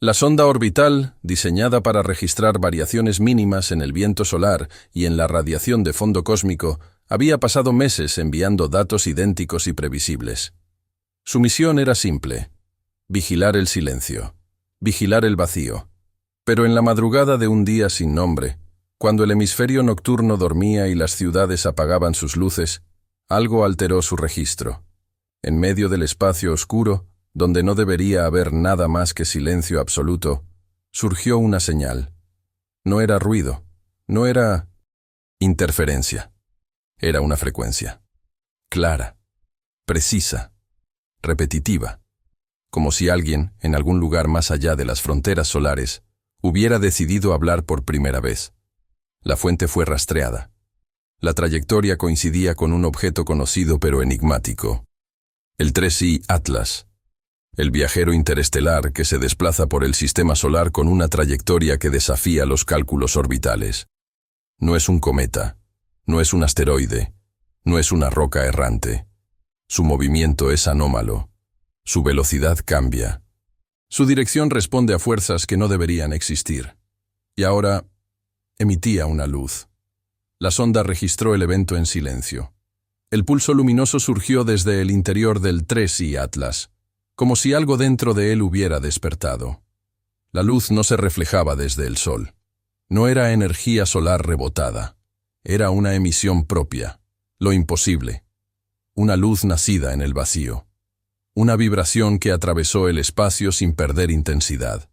La sonda orbital, diseñada para registrar variaciones mínimas en el viento solar y en la radiación de fondo cósmico, había pasado meses enviando datos idénticos y previsibles. Su misión era simple: vigilar el silencio, vigilar el vacío. Pero en la madrugada de un día sin nombre, cuando el hemisferio nocturno dormía y las ciudades apagaban sus luces, algo alteró su registro. En medio del espacio oscuro, donde no debería haber nada más que silencio absoluto, surgió una señal. No era ruido, no era interferencia. Era una frecuencia. Clara, precisa, repetitiva. Como si alguien, en algún lugar más allá de las fronteras solares, hubiera decidido hablar por primera vez. La fuente fue rastreada. La trayectoria coincidía con un objeto conocido pero enigmático: el 3I Atlas, el viajero interestelar que se desplaza por el sistema solar con una trayectoria que desafía los cálculos orbitales. No es un cometa, no es un asteroide, no es una roca errante. Su movimiento es anómalo. Su velocidad cambia. Su dirección responde a fuerzas que no deberían existir. Y ahora emitía una luz. La sonda registró el evento en silencio. El pulso luminoso surgió desde el interior del 3I Atlas, como si algo dentro de él hubiera despertado. La luz no se reflejaba desde el sol. No era energía solar rebotada. Era una emisión propia, lo imposible. Una luz nacida en el vacío. Una vibración que atravesó el espacio sin perder intensidad.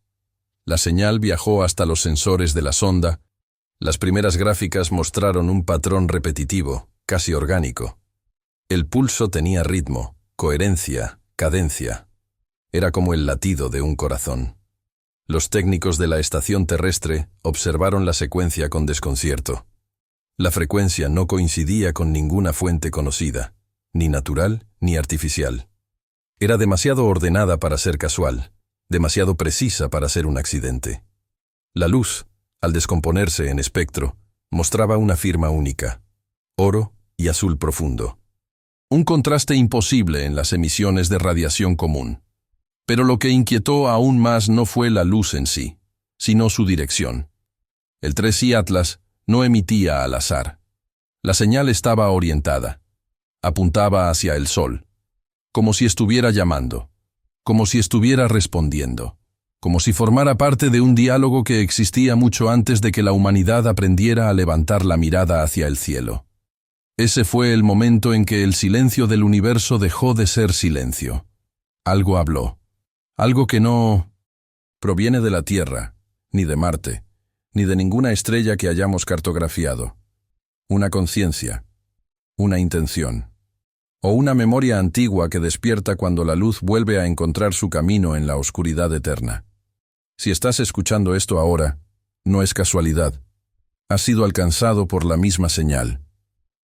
La señal viajó hasta los sensores de la sonda. Las primeras gráficas mostraron un patrón repetitivo, casi orgánico. El pulso tenía ritmo, coherencia, cadencia. Era como el latido de un corazón. Los técnicos de la estación terrestre observaron la secuencia con desconcierto. La frecuencia no coincidía con ninguna fuente conocida, ni natural ni artificial. Era demasiado ordenada para ser casual, demasiado precisa para ser un accidente. La luz, al descomponerse en espectro, mostraba una firma única: oro y azul profundo. Un contraste imposible en las emisiones de radiación común. Pero lo que inquietó aún más no fue la luz en sí, sino su dirección. El 3I Atlas no emitía al azar. La señal estaba orientada. Apuntaba hacia el sol, como si estuviera llamando, como si estuviera respondiendo, como si formara parte de un diálogo que existía mucho antes de que la humanidad aprendiera a levantar la mirada hacia el cielo. Ese fue el momento en que el silencio del universo dejó de ser silencio. Algo habló. Algo que no proviene de la Tierra, ni de Marte, ni de ninguna estrella que hayamos cartografiado. Una conciencia, una intención, o una memoria antigua que despierta cuando la luz vuelve a encontrar su camino en la oscuridad eterna. Si estás escuchando esto ahora, no es casualidad. Has sido alcanzado por la misma señal.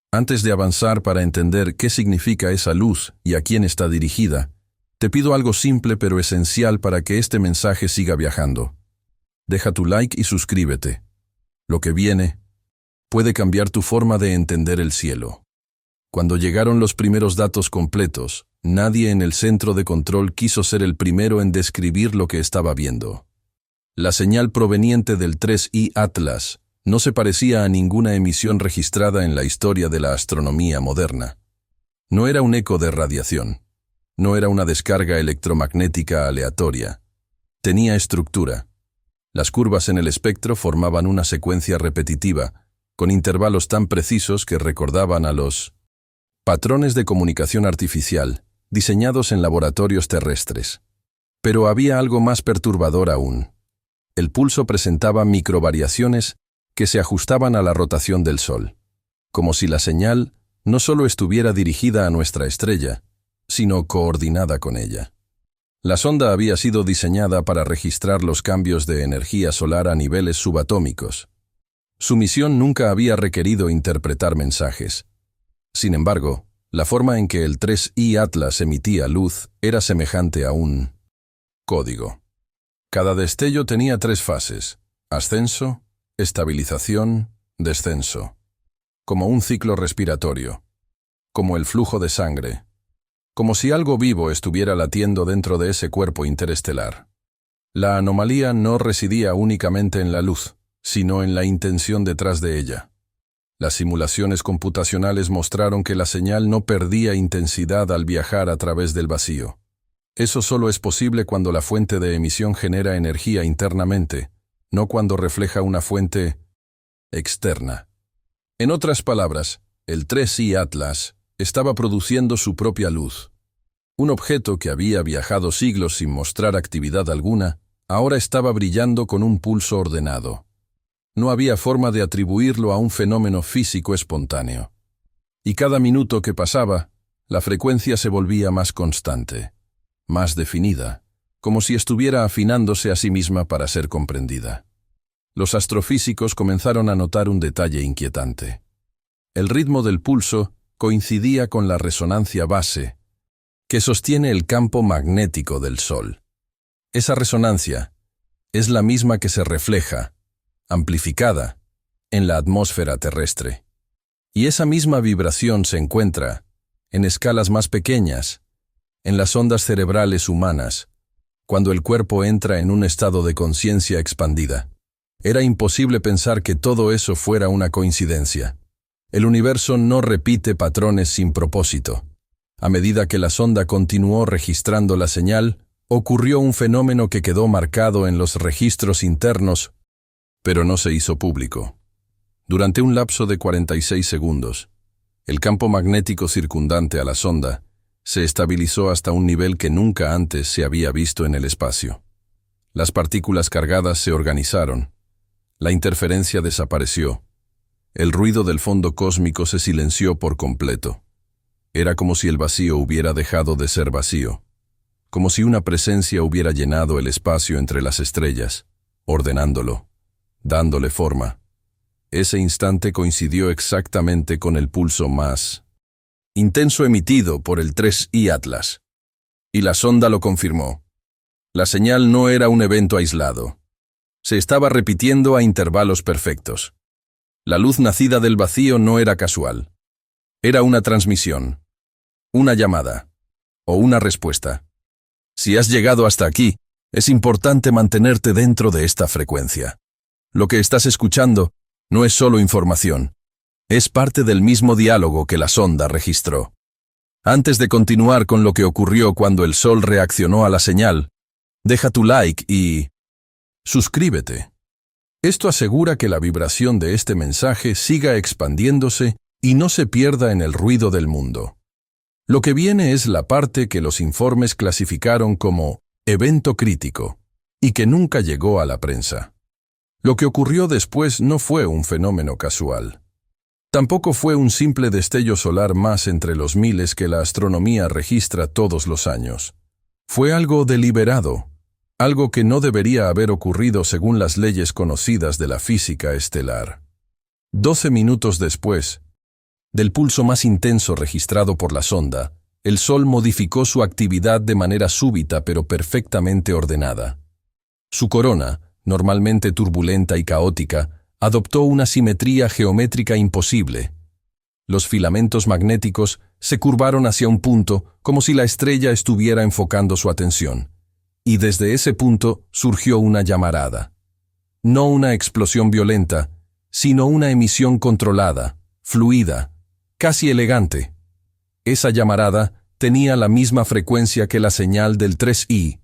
Antes de avanzar para entender qué significa esa luz y a quién está dirigida, te pido algo simple pero esencial para que este mensaje siga viajando. Deja tu like y suscríbete. Lo que viene puede cambiar tu forma de entender el cielo. Cuando llegaron los primeros datos completos, nadie en el centro de control quiso ser el primero en describir lo que estaba viendo. La señal proveniente del 3I Atlas no se parecía a ninguna emisión registrada en la historia de la astronomía moderna. No era un eco de radiación. No era una descarga electromagnética aleatoria. Tenía estructura. Las curvas en el espectro formaban una secuencia repetitiva, con intervalos tan precisos que recordaban a los patrones de comunicación artificial, diseñados en laboratorios terrestres. Pero había algo más perturbador aún. El pulso presentaba microvariaciones que se ajustaban a la rotación del Sol, como si la señal no solo estuviera dirigida a nuestra estrella, sino coordinada con ella. La sonda había sido diseñada para registrar los cambios de energía solar a niveles subatómicos. Su misión nunca había requerido interpretar mensajes. Sin embargo, la forma en que el 3I Atlas emitía luz era semejante a un código. Cada destello tenía 3 fases: ascenso, estabilización, descenso. Como un ciclo respiratorio. Como el flujo de sangre. Como si algo vivo estuviera latiendo dentro de ese cuerpo interestelar. La anomalía no residía únicamente en la luz, sino en la intención detrás de ella. Las simulaciones computacionales mostraron que la señal no perdía intensidad al viajar a través del vacío. Eso solo es posible cuando la fuente de emisión genera energía internamente, no cuando refleja una fuente externa. En otras palabras, el 3I Atlas estaba produciendo su propia luz. Un objeto que había viajado siglos sin mostrar actividad alguna, ahora estaba brillando con un pulso ordenado. No había forma de atribuirlo a un fenómeno físico espontáneo. Y cada minuto que pasaba, la frecuencia se volvía más constante, más definida, como si estuviera afinándose a sí misma para ser comprendida. Los astrofísicos comenzaron a notar un detalle inquietante. El ritmo del pulso coincidía con la resonancia base que sostiene el campo magnético del Sol. Esa resonancia es la misma que se refleja, amplificada, en la atmósfera terrestre. Y esa misma vibración se encuentra, en escalas más pequeñas, en las ondas cerebrales humanas, cuando el cuerpo entra en un estado de conciencia expandida. Era imposible pensar que todo eso fuera una coincidencia. El universo no repite patrones sin propósito. A medida que la sonda continuó registrando la señal, ocurrió un fenómeno que quedó marcado en los registros internos, pero no se hizo público. Durante un lapso de 46 segundos, el campo magnético circundante a la sonda se estabilizó hasta un nivel que nunca antes se había visto en el espacio. Las partículas cargadas se organizaron. La interferencia desapareció. El ruido del fondo cósmico se silenció por completo. Era como si el vacío hubiera dejado de ser vacío, como si una presencia hubiera llenado el espacio entre las estrellas, ordenándolo, dándole forma. Ese instante coincidió exactamente con el pulso más intenso emitido por el 3I Atlas. Y la sonda lo confirmó. La señal no era un evento aislado. Se estaba repitiendo a intervalos perfectos. La luz nacida del vacío no era casual. Era una transmisión, una llamada, o una respuesta. Si has llegado hasta aquí, es importante mantenerte dentro de esta frecuencia. Lo que estás escuchando no es solo información, es parte del mismo diálogo que la sonda registró. Antes de continuar con lo que ocurrió cuando el Sol reaccionó a la señal, deja tu like y suscríbete. Esto asegura que la vibración de este mensaje siga expandiéndose y no se pierda en el ruido del mundo. Lo que viene es la parte que los informes clasificaron como evento crítico y que nunca llegó a la prensa. Lo que ocurrió después no fue un fenómeno casual. Tampoco fue un simple destello solar más entre los miles que la astronomía registra todos los años. Fue algo deliberado, algo que no debería haber ocurrido según las leyes conocidas de la física estelar. 12 minutos después del pulso más intenso registrado por la sonda, el Sol modificó su actividad de manera súbita pero perfectamente ordenada. Su corona, normalmente turbulenta y caótica, adoptó una simetría geométrica imposible. Los filamentos magnéticos se curvaron hacia un punto como si la estrella estuviera enfocando su atención. Y desde ese punto surgió una llamarada. No una explosión violenta, sino una emisión controlada, fluida, casi elegante. Esa llamarada tenía la misma frecuencia que la señal del 3I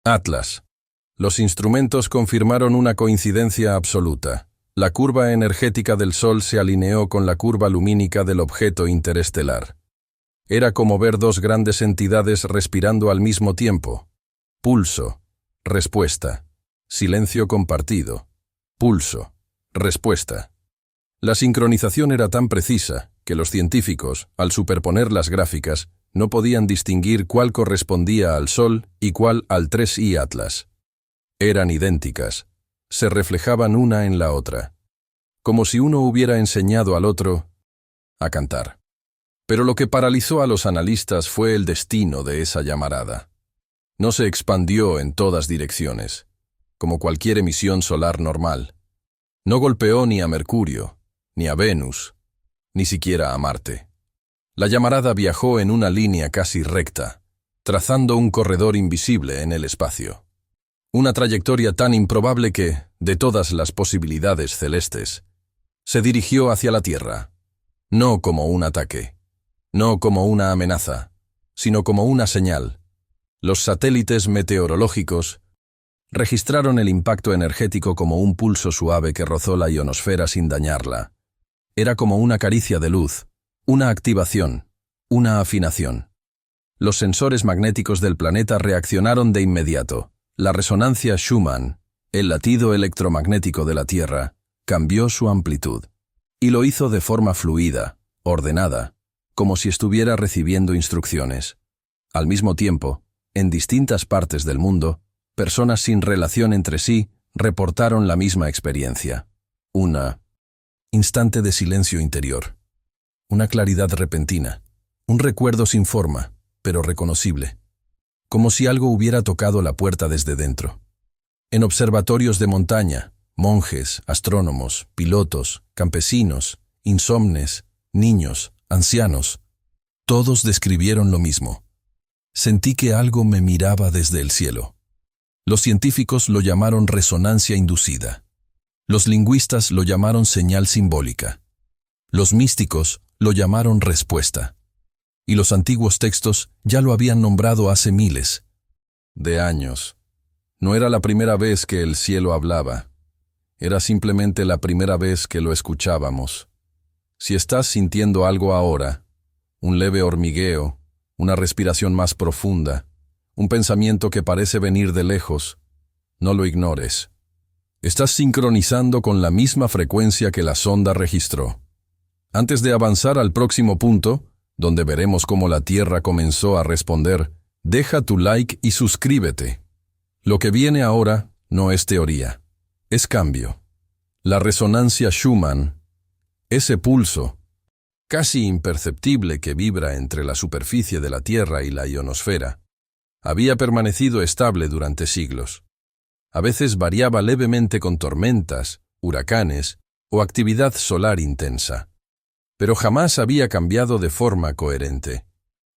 Atlas. Los instrumentos confirmaron una coincidencia absoluta. La curva energética del Sol se alineó con la curva lumínica del objeto interestelar. Era como ver dos grandes entidades respirando al mismo tiempo. Pulso, respuesta, silencio compartido, pulso, respuesta. La sincronización era tan precisa que los científicos, al superponer las gráficas, no podían distinguir cuál correspondía al Sol y cuál al 3I Atlas. Eran idénticas, se reflejaban una en la otra, como si uno hubiera enseñado al otro a cantar. Pero lo que paralizó a los analistas fue el destino de esa llamarada. No se expandió en todas direcciones, como cualquier emisión solar normal. No golpeó ni a Mercurio, ni a Venus, ni siquiera a Marte. La llamarada viajó en una línea casi recta, trazando un corredor invisible en el espacio. Una trayectoria tan improbable que, de todas las posibilidades celestes, se dirigió hacia la Tierra, no como un ataque, no como una amenaza, sino como una señal. Los satélites meteorológicos registraron el impacto energético como un pulso suave que rozó la ionosfera sin dañarla. Era como una caricia de luz, una activación, una afinación. Los sensores magnéticos del planeta reaccionaron de inmediato. La resonancia Schumann, el latido electromagnético de la Tierra, cambió su amplitud. Y lo hizo de forma fluida, ordenada, como si estuviera recibiendo instrucciones. Al mismo tiempo, en distintas partes del mundo, personas sin relación entre sí reportaron la misma experiencia. Un instante de silencio interior. Una claridad repentina. Un recuerdo sin forma, pero reconocible. Como si algo hubiera tocado la puerta desde dentro. En observatorios de montaña, monjes, astrónomos, pilotos, campesinos, insomnes, niños, ancianos, todos describieron lo mismo. Sentí que algo me miraba desde el cielo. Los científicos lo llamaron resonancia inducida. Los lingüistas lo llamaron señal simbólica. Los místicos lo llamaron respuesta. Y los antiguos textos ya lo habían nombrado hace miles de años. No era la primera vez que el cielo hablaba. Era simplemente la primera vez que lo escuchábamos. Si estás sintiendo algo ahora, un leve hormigueo, una respiración más profunda, un pensamiento que parece venir de lejos, no lo ignores. Estás sincronizando con la misma frecuencia que la sonda registró. Antes de avanzar al próximo punto, donde veremos cómo la Tierra comenzó a responder, deja tu like y suscríbete. Lo que viene ahora no es teoría, es cambio. La resonancia Schumann, ese pulso, casi imperceptible que vibra entre la superficie de la Tierra y la ionosfera, había permanecido estable durante siglos. A veces variaba levemente con tormentas, huracanes o actividad solar intensa. Pero jamás había cambiado de forma coherente.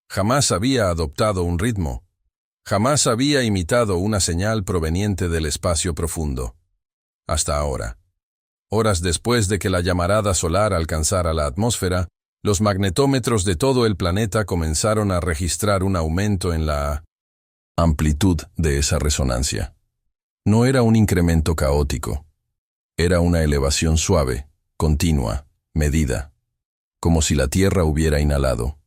Jamás había adoptado un ritmo. Jamás había imitado una señal proveniente del espacio profundo. Hasta ahora. Horas después de que la llamarada solar alcanzara la atmósfera, los magnetómetros de todo el planeta comenzaron a registrar un aumento en la amplitud de esa resonancia. No era un incremento caótico. Era una elevación suave, continua, medida. Como si la Tierra hubiera inhalado.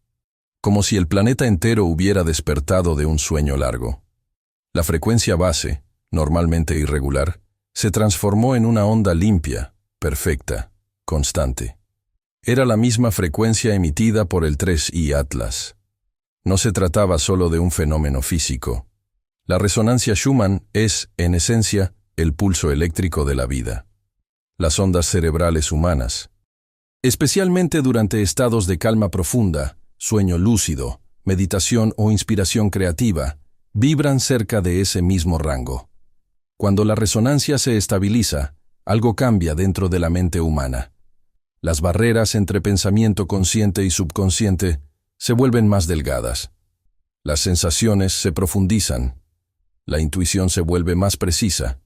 Como si el planeta entero hubiera despertado de un sueño largo. La frecuencia base, normalmente irregular, se transformó en una onda limpia, perfecta, constante. Era la misma frecuencia emitida por el 3I Atlas. No se trataba solo de un fenómeno físico. La resonancia Schumann es, en esencia, el pulso eléctrico de la vida. Las ondas cerebrales humanas, especialmente durante estados de calma profunda, sueño lúcido, meditación o inspiración creativa, vibran cerca de ese mismo rango. Cuando la resonancia se estabiliza, algo cambia dentro de la mente humana. Las barreras entre pensamiento consciente y subconsciente se vuelven más delgadas. Las sensaciones se profundizan. La intuición se vuelve más precisa.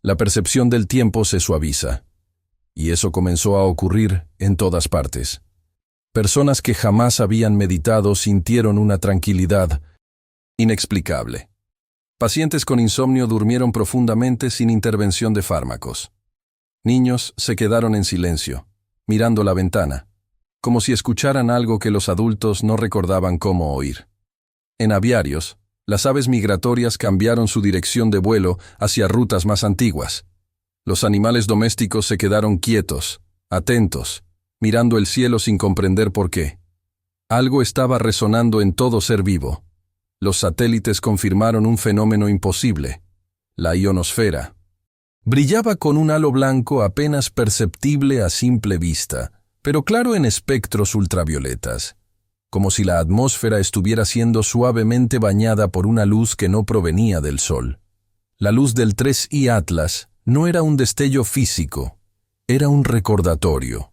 La percepción del tiempo se suaviza. Y eso comenzó a ocurrir en todas partes. Personas que jamás habían meditado sintieron una tranquilidad inexplicable. Pacientes con insomnio durmieron profundamente sin intervención de fármacos. Niños se quedaron en silencio, mirando la ventana, como si escucharan algo que los adultos no recordaban cómo oír. En aviarios, las aves migratorias cambiaron su dirección de vuelo hacia rutas más antiguas. Los animales domésticos se quedaron quietos, atentos, mirando el cielo sin comprender por qué. Algo estaba resonando en todo ser vivo. Los satélites confirmaron un fenómeno imposible. La ionosfera brillaba con un halo blanco apenas perceptible a simple vista, pero claro en espectros ultravioletas, como si la atmósfera estuviera siendo suavemente bañada por una luz que no provenía del sol. La luz del 3I Atlas no era un destello físico, era un recordatorio.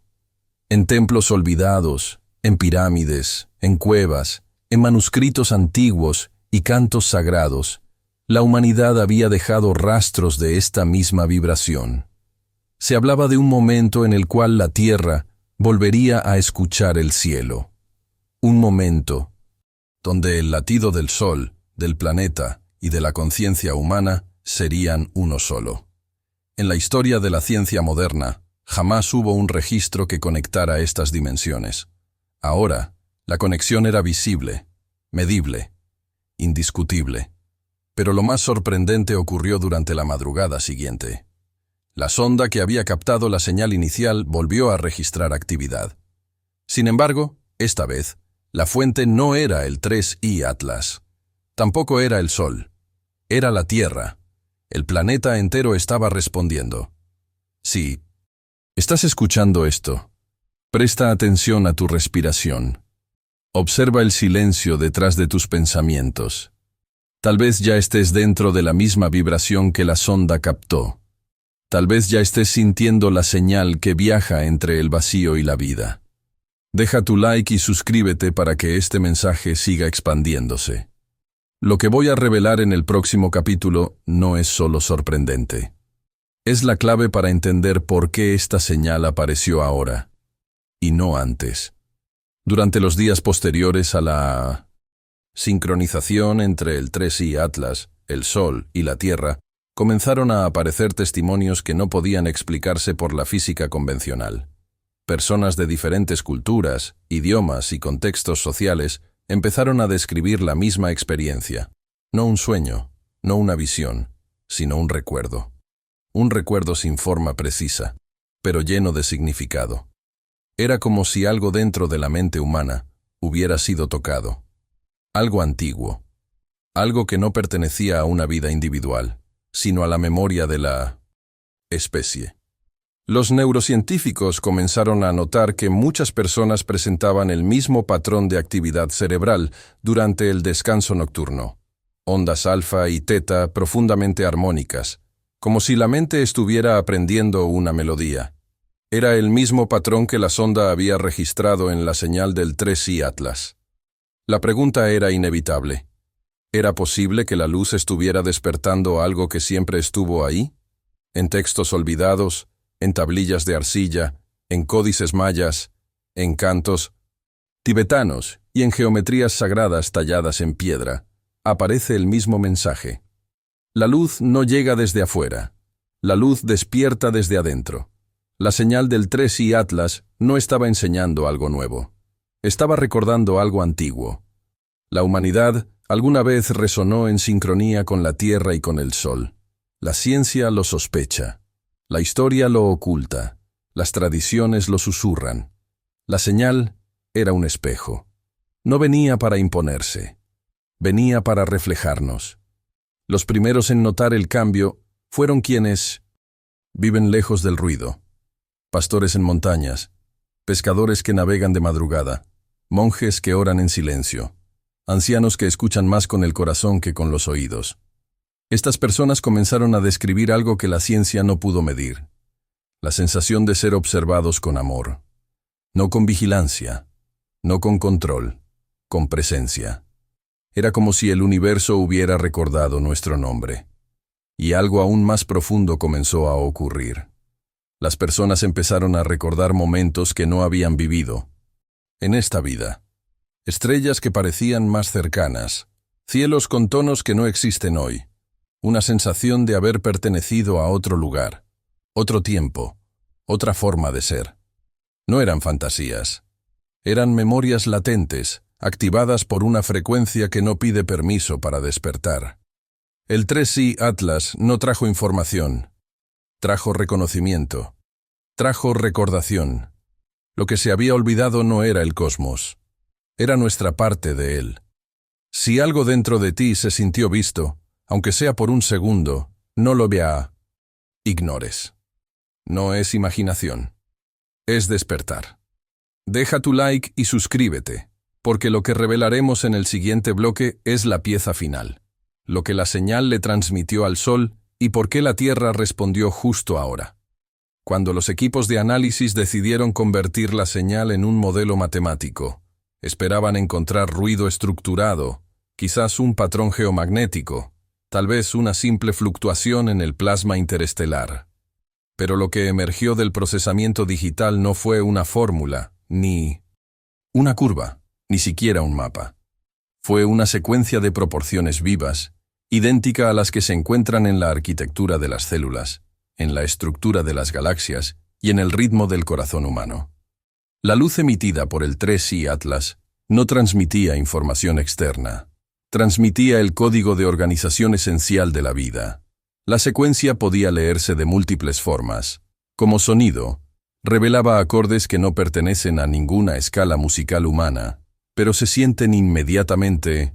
En templos olvidados, en pirámides, en cuevas, en manuscritos antiguos y cantos sagrados, La humanidad había dejado rastros de esta misma vibración. Se hablaba de un momento en el cual la Tierra volvería a escuchar el cielo. Un momento donde el latido del Sol, del planeta y de la conciencia humana serían uno solo. En la historia de la ciencia moderna, jamás hubo un registro que conectara estas dimensiones. Ahora, la conexión era visible, medible, indiscutible. Pero lo más sorprendente ocurrió durante la madrugada siguiente. La sonda que había captado la señal inicial volvió a registrar actividad. Sin embargo, esta vez, la fuente no era el 3I Atlas. Tampoco era el Sol. Era la Tierra. El planeta entero estaba respondiendo. Sí. ¿Estás escuchando esto? Presta atención a tu respiración. Observa el silencio detrás de tus pensamientos. Tal vez ya estés dentro de la misma vibración que la sonda captó. Tal vez ya estés sintiendo la señal que viaja entre el vacío y la vida. Deja tu like y suscríbete para que este mensaje siga expandiéndose. Lo que voy a revelar en el próximo capítulo no es solo sorprendente. Es la clave para entender por qué esta señal apareció ahora, y no antes. Durante los días posteriores a la sincronización entre el 3I Atlas, el Sol y la Tierra, comenzaron a aparecer testimonios que no podían explicarse por la física convencional. Personas de diferentes culturas, idiomas y contextos sociales empezaron a describir la misma experiencia. No un sueño, no una visión, sino un recuerdo. Un recuerdo sin forma precisa, pero lleno de significado. Era como si algo dentro de la mente humana hubiera sido tocado. Algo antiguo. Algo que no pertenecía a una vida individual, sino a la memoria de la especie. Los neurocientíficos comenzaron a notar que muchas personas presentaban el mismo patrón de actividad cerebral durante el descanso nocturno. Ondas alfa y teta profundamente armónicas, como si la mente estuviera aprendiendo una melodía. Era el mismo patrón que la sonda había registrado en la señal del 3I Atlas. La pregunta era inevitable. ¿Era posible que la luz estuviera despertando algo que siempre estuvo ahí? En textos olvidados, en tablillas de arcilla, en códices mayas, en cantos tibetanos y en geometrías sagradas talladas en piedra, aparece el mismo mensaje. La luz no llega desde afuera. La luz despierta desde adentro. La señal del 3I Atlas no estaba enseñando algo nuevo. Estaba recordando algo antiguo. La humanidad alguna vez resonó en sincronía con la Tierra y con el Sol. La ciencia lo sospecha. La historia lo oculta. Las tradiciones lo susurran. La señal era un espejo. No venía para imponerse. Venía para reflejarnos. Los primeros en notar el cambio fueron quienes viven lejos del ruido. Pastores en montañas, pescadores que navegan de madrugada, monjes que oran en silencio, ancianos que escuchan más con el corazón que con los oídos. Estas personas comenzaron a describir algo que la ciencia no pudo medir: la sensación de ser observados con amor. No con vigilancia, no con control, con presencia. Era como si el universo hubiera recordado nuestro nombre. Y algo aún más profundo comenzó a ocurrir. Las personas empezaron a recordar momentos que no habían vivido en esta vida. Estrellas que parecían más cercanas, cielos con tonos que no existen hoy. Una sensación de haber pertenecido a otro lugar, otro tiempo, otra forma de ser. No eran fantasías. Eran memorias latentes, activadas por una frecuencia que no pide permiso para despertar. El 3I Atlas no trajo información, trajo reconocimiento, trajo recordación. Lo que se había olvidado no era el cosmos, era nuestra parte de él. Si algo dentro de ti se sintió visto, aunque sea por un segundo, no lo ignores. No es imaginación, es despertar. Deja tu like y suscríbete, porque lo que revelaremos en el siguiente bloque es la pieza final, lo que la señal le transmitió al Sol y por qué la Tierra respondió justo ahora. Cuando los equipos de análisis decidieron convertir la señal en un modelo matemático, esperaban encontrar ruido estructurado, quizás un patrón geomagnético, tal vez una simple fluctuación en el plasma interestelar. Pero lo que emergió del procesamiento digital no fue una fórmula, ni una curva, ni siquiera un mapa. Fue una secuencia de proporciones vivas, idéntica a las que se encuentran en la arquitectura de las células, en la estructura de las galaxias y en el ritmo del corazón humano. La luz emitida por el 3i Atlas no transmitía información externa, transmitía el código de organización esencial de la vida. La secuencia podía leerse de múltiples formas. Como sonido, revelaba acordes que no pertenecen a ninguna escala musical humana, pero se sienten inmediatamente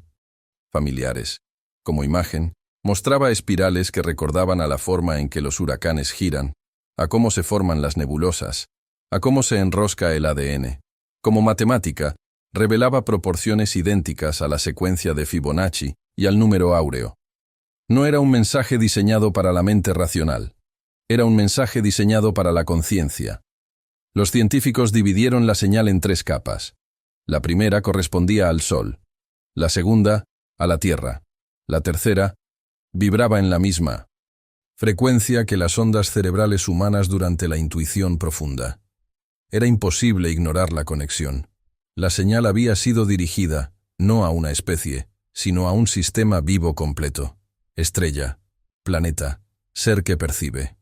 familiares. Como imagen, mostraba espirales que recordaban a la forma en que los huracanes giran, a cómo se forman las nebulosas, a cómo se enrosca el ADN. Como matemática, revelaba proporciones idénticas a la secuencia de Fibonacci y al número áureo. No era un mensaje diseñado para la mente racional, era un mensaje diseñado para la conciencia. Los científicos dividieron la señal en 3 capas. La primera correspondía al Sol, la segunda, a la Tierra, la tercera, vibraba en la misma frecuencia que las ondas cerebrales humanas durante la intuición profunda. Era imposible ignorar la conexión. La señal había sido dirigida, no a una especie, sino a un sistema vivo completo. Estrella, planeta, ser que percibe.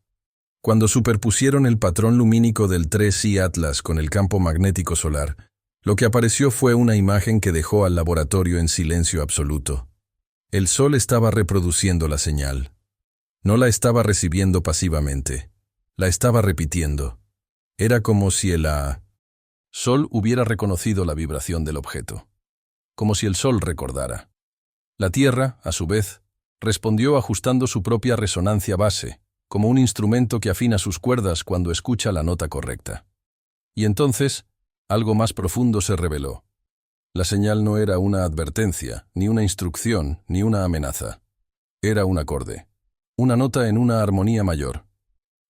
Cuando superpusieron el patrón lumínico del 3i Atlas con el campo magnético solar, lo que apareció fue una imagen que dejó al laboratorio en silencio absoluto. El Sol estaba reproduciendo la señal. No la estaba recibiendo pasivamente, la estaba repitiendo. Era como si el Sol hubiera reconocido la vibración del objeto, como si el Sol recordara. La Tierra, a su vez, respondió ajustando su propia resonancia base, como un instrumento que afina sus cuerdas cuando escucha la nota correcta. Y entonces, algo más profundo se reveló. La señal no era una advertencia, ni una instrucción, ni una amenaza. Era un acorde, una nota en una armonía mayor.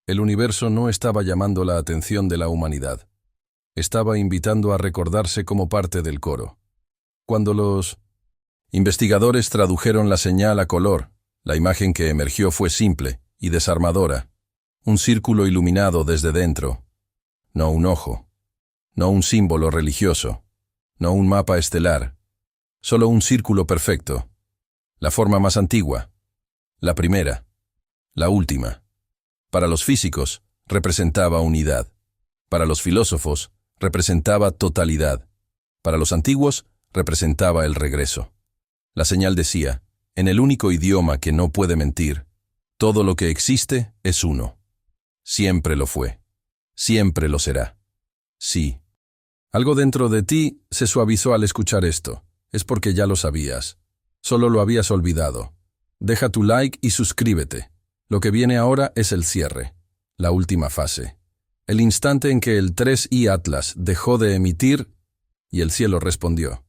El universo no estaba llamando la atención de la humanidad. Estaba invitando a recordarse como parte del coro. Cuando los investigadores tradujeron la señal a color, la imagen que emergió fue simple y desarmadora. Un círculo iluminado desde dentro. No un ojo. No un símbolo religioso. No un mapa estelar. Solo un círculo perfecto. La forma más antigua. La primera. La última. Para los físicos, representaba unidad. Para los filósofos, representaba totalidad. Para los antiguos, representaba el regreso. La señal decía, en el único idioma que no puede mentir, todo lo que existe es uno. Siempre lo fue. Siempre lo será. Sí. Algo dentro de ti se suavizó al escuchar esto. Es porque ya lo sabías. Solo lo habías olvidado. Deja tu like y suscríbete. Lo que viene ahora es el cierre, la última fase. El instante en que el 3i Atlas dejó de emitir y el cielo respondió.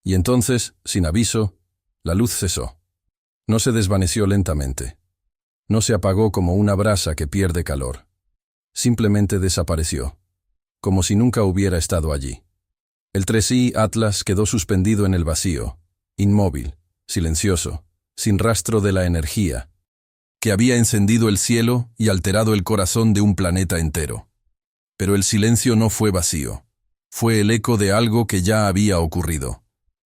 Y entonces, sin aviso, la luz cesó. No se desvaneció lentamente. No se apagó como una brasa que pierde calor. Simplemente desapareció, como si nunca hubiera estado allí. El 3i Atlas quedó suspendido en el vacío, inmóvil, silencioso, sin rastro de la energía, que había encendido el cielo y alterado el corazón de un planeta entero. Pero el silencio no fue vacío. Fue el eco de algo que ya había ocurrido.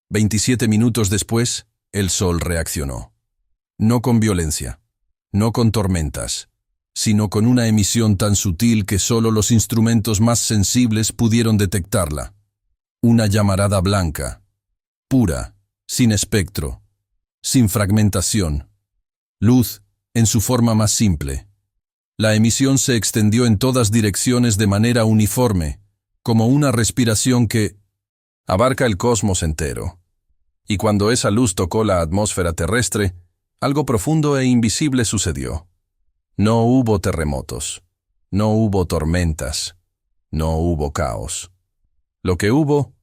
27 minutos después, el Sol reaccionó. No con violencia, no con tormentas, sino con una emisión tan sutil que solo los instrumentos más sensibles pudieron detectarla. Una llamarada blanca, pura, sin espectro, sin fragmentación. Luz en su forma más simple. La emisión se extendió en todas direcciones de manera uniforme, como una respiración que abarca el cosmos entero. Y cuando esa luz tocó la atmósfera terrestre, algo profundo e invisible sucedió. No hubo terremotos, no hubo tormentas, no hubo caos. Lo que hubo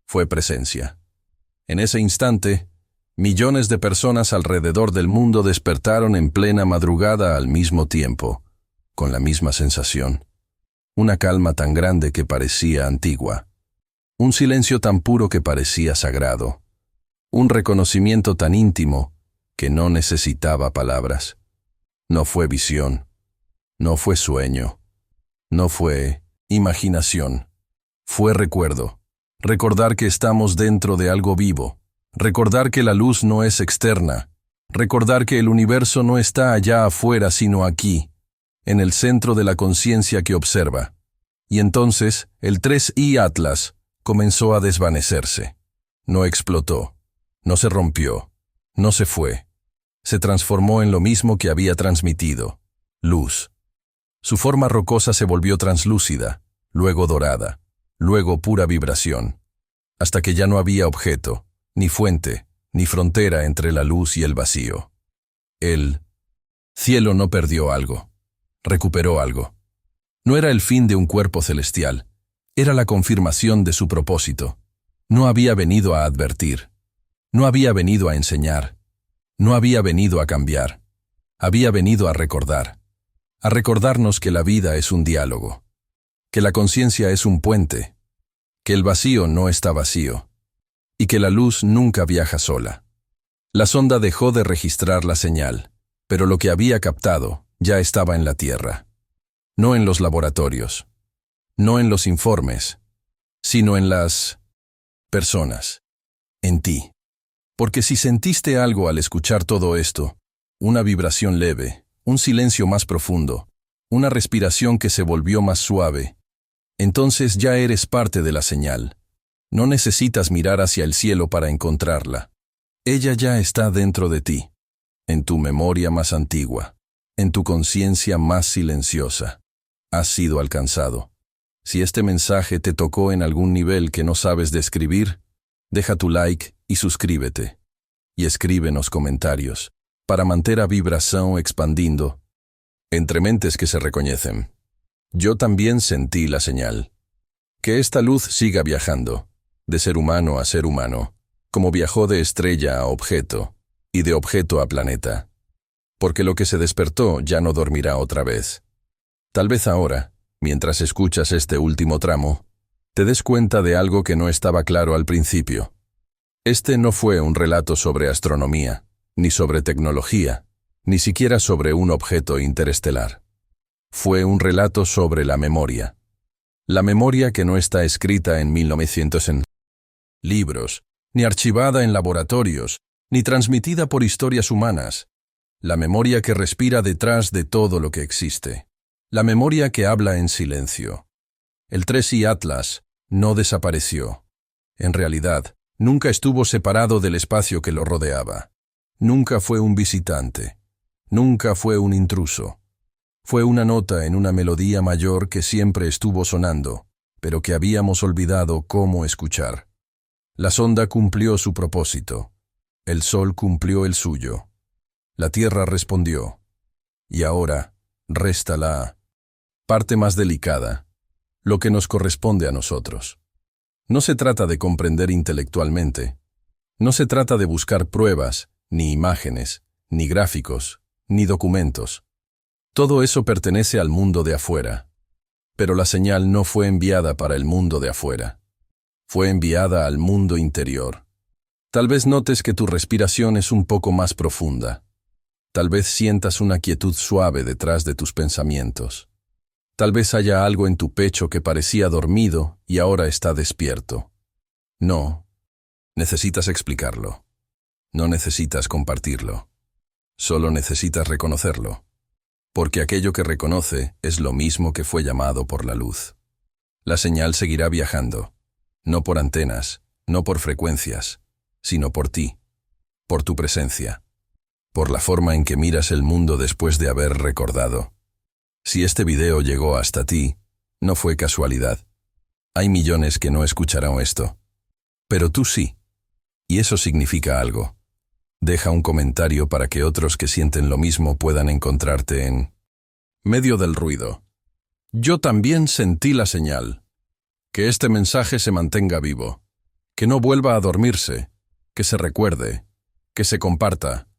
fue presencia. En ese instante, millones de personas alrededor del mundo despertaron en plena madrugada al mismo tiempo, con la misma sensación. Una calma tan grande que parecía antigua. Un silencio tan puro que parecía sagrado. Un reconocimiento tan íntimo que no necesitaba palabras. No fue visión, no fue sueño, no fue imaginación, fue recuerdo. Recordar que estamos dentro de algo vivo, recordar que la luz no es externa, recordar que el universo no está allá afuera sino aquí, en el centro de la conciencia que observa. Y entonces el 3i Atlas comenzó a desvanecerse. No explotó, no se rompió, no se fue. Se transformó en lo mismo que había transmitido, luz. Su forma rocosa se volvió translúcida, luego dorada, luego pura vibración, hasta que ya no había objeto, ni fuente, ni frontera entre la luz y el vacío. El cielo no perdió algo, recuperó algo. No era el fin de un cuerpo celestial, era la confirmación de su propósito. No había venido a advertir, no había venido a enseñar, no había venido a cambiar, había venido a recordarnos que la vida es un diálogo, que la conciencia es un puente, que el vacío no está vacío, y que la luz nunca viaja sola. La sonda dejó de registrar la señal, pero lo que había captado ya estaba en la Tierra. No en los laboratorios, no en los informes, sino en las personas, en ti. Porque si sentiste algo al escuchar todo esto, una vibración leve, un silencio más profundo, una respiración que se volvió más suave, entonces ya eres parte de la señal. No necesitas mirar hacia el cielo para encontrarla. Ella ya está dentro de ti, en tu memoria más antigua, en tu conciencia más silenciosa. Has sido alcanzado. Si este mensaje te tocó en algún nivel que no sabes describir, deja tu like y suscríbete. Y escríbenos comentarios, para manter a vibración expandindo, entre mentes que se reconocen. Yo también sentí la señal. Que esta luz siga viajando, de ser humano a ser humano, como viajó de estrella a objeto, y de objeto a planeta. Porque lo que se despertó ya no dormirá otra vez. Tal vez ahora, mientras escuchas este último tramo, te des cuenta de algo que no estaba claro al principio. Este no fue un relato sobre astronomía, ni sobre tecnología, ni siquiera sobre un objeto interestelar. Fue un relato sobre la memoria. La memoria que no está escrita en 1900 en libros, ni archivada en laboratorios, ni transmitida por historias humanas. La memoria que respira detrás de todo lo que existe. La memoria que habla en silencio. El 3i Atlas no desapareció. En realidad, nunca estuvo separado del espacio que lo rodeaba. Nunca fue un visitante. Nunca fue un intruso. Fue una nota en una melodía mayor que siempre estuvo sonando, pero que habíamos olvidado cómo escuchar. La sonda cumplió su propósito. El sol cumplió el suyo. La tierra respondió. Y ahora resta la parte más delicada, lo que nos corresponde a nosotros. No se trata de comprender intelectualmente. No se trata de buscar pruebas, ni imágenes, ni gráficos, ni documentos. Todo eso pertenece al mundo de afuera. Pero la señal no fue enviada para el mundo de afuera. Fue enviada al mundo interior. Tal vez notes que tu respiración es un poco más profunda. Tal vez sientas una quietud suave detrás de tus pensamientos. Tal vez haya algo en tu pecho que parecía dormido y ahora está despierto. No, necesitas explicarlo. No necesitas compartirlo. Solo necesitas reconocerlo. Porque aquello que reconoce es lo mismo que fue llamado por la luz. La señal seguirá viajando, no por antenas, no por frecuencias, sino por ti, por tu presencia, por la forma en que miras el mundo después de haber recordado. Si este video llegó hasta ti, no fue casualidad. Hay millones que no escucharán esto. Pero tú sí. Y eso significa algo. Deja un comentario para que otros que sienten lo mismo puedan encontrarte en medio del ruido. Yo también sentí la señal. Que este mensaje se mantenga vivo. Que no vuelva a dormirse. Que se recuerde. Que se comparta.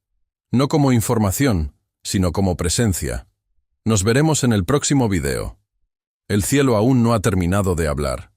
No como información, sino como presencia. Nos veremos en el próximo video. El cielo aún no ha terminado de hablar.